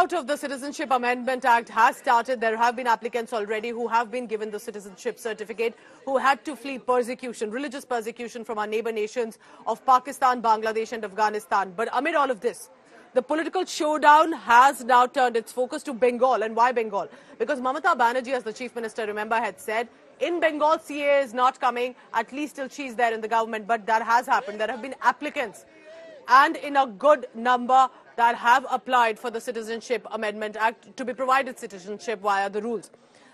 rollout of the Citizenship Amendment Act has started. There have been applicants already who have been given the citizenship certificate, who had to flee persecution, religious persecution from our neighbor nations of Pakistan, Bangladesh and Afghanistan. But amid all of this, the political showdown has now turned its focus to Bengal. And why Bengal? Because Mamata Banerjee, as the Chief Minister, remember, had said, in Bengal, CAA is not coming, at least till she's there in the government. But that has happened. There have been applicants, and in a good number, that have applied for the Citizenship Amendment Act to be provided citizenship via the rules.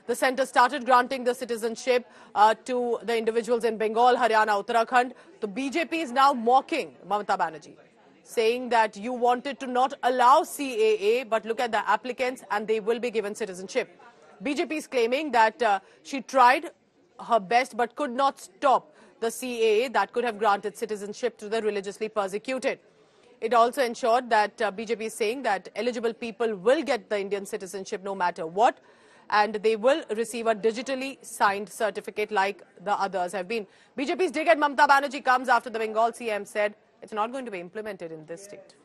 The centre started granting the citizenship to the individuals in Bengal, Haryana, Uttarakhand. The BJP is now mocking Mamata Banerjee, saying that you wanted to not allow CAA, but look at the applicants and they will be given citizenship. BJP is claiming that she tried her best but could not stop the CAA that could have granted citizenship to the religiously persecuted. It also ensured that BJP is saying that eligible people will get the Indian citizenship no matter what, and they will receive a digitally signed certificate like the others have been. BJP's dig at Mamata Banerjee comes after the Bengal CM said it's not going to be implemented in this state.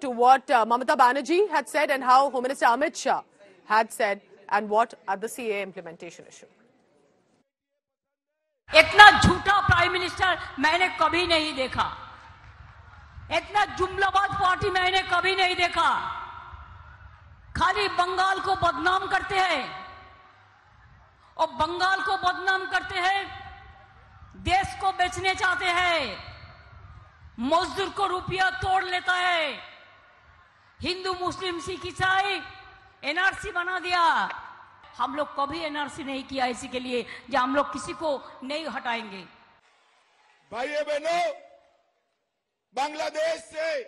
To what Mamata Banerjee had said and how Home Minister Amit Shah had said and what are the CAA implementation issue. इतना झूठा prime minister मैंने कभी नहीं देखा, इतना जुमलाबाज party मैंने कभी नहीं देखा। खाली बंगाल को बदनाम करते हैं और बंगाल को बदनाम करते हैं, देश को बेचने चाहते हैं, मजदूर को रुपया तोड़ लेता है, हिंदू मुस्लिम सिख ईसाई एनआरसी बना दिया। हम लोग कभी एनआरसी नहीं किया इसी के लिए जो हम लोग किसी को नहीं हटाएंगे। भाइयों बहनों, बांग्लादेश से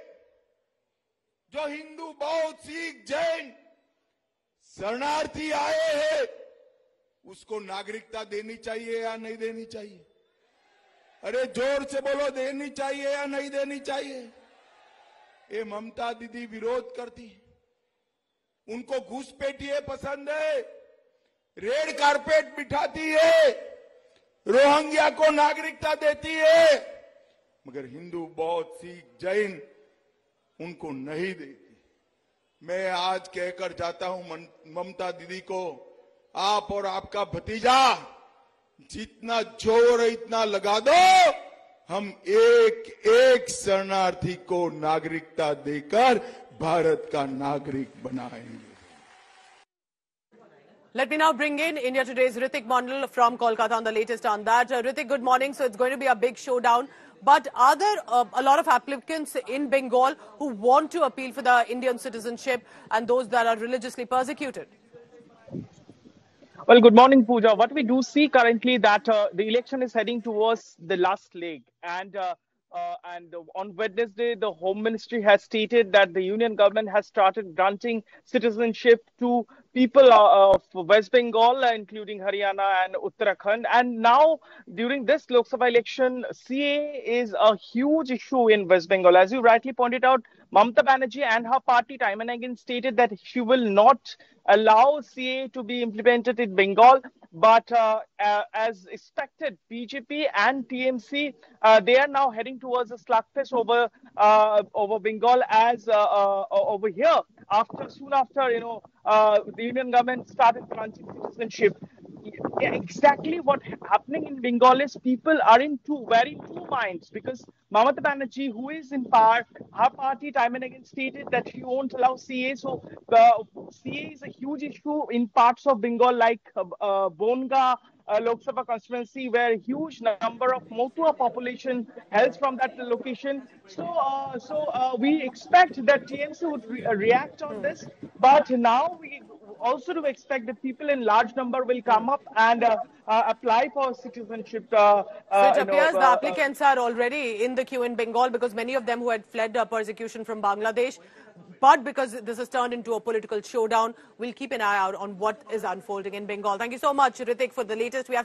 जो हिंदू, बौद्ध, सिख, जैन शरणार्थी आए हैं, उसको नागरिकता देनी चाहिए या नहीं देनी चाहिए? अरे जोर से बोलो, देनी चाहिए या नहीं देनी चाहिए? ये ममता दीदी विरोध करती है, उनको घुसपैठिए पसंद है, रेड कारपेट बिठाती है, रोहिंग्या को नागरिकता देती है, मगर हिंदू, बौद्ध, सिख, जैन उनको नहीं देती। मैं आज कहकर जाता हूं ममता दीदी को, आप और आपका भतीजा जितना जोर है इतना लगा दो, हम एक एक शरणार्थी को नागरिकता देकर भारत का नागरिक बनाएंगे। Let me now bring in India Today's Ritik Mondal from Kolkata on the latest on that. Ritik, good morning. So it's going to be a big showdown. But are there a lot of applicants in Bengal who want to appeal for the Indian citizenship and those that are religiously persecuted? Well, good morning, Pooja. What we do see currently that the election is heading towards the last leg. And on Wednesday, the Home Ministry has stated that the Union government has started granting citizenship to people of West Bengal, including Haryana and Uttarakhand. And now, during this Lok Sabha election, CAA is a huge issue in West Bengal. As you rightly pointed out, Mamata Banerjee and her party time and again stated that she will not allow CAA to be implemented in Bengal. But as expected, BJP and TMC, they are now heading towards a slugfest over Bengal as over here. Soon after, the Union government started granting citizenship. Yeah, exactly what happening in Bengal is people are in two minds, because Mamata Banerjee, who is in power, her party time and again stated that she won't allow CAA. So CAA is a huge issue in parts of Bengal like Bonga Lok Sabha constituency, where a huge number of Motua population hails from that location. So we expect that TMC would react on this, but now we also do expect that people in large number will come up and apply for citizenship. So it appears the applicants are already in the queue in Bengal, because many of them who had fled persecution from Bangladesh. But because this has turned into a political showdown, we'll keep an eye out on what is unfolding in Bengal. Thank you so much, Ritik, for the latest. We have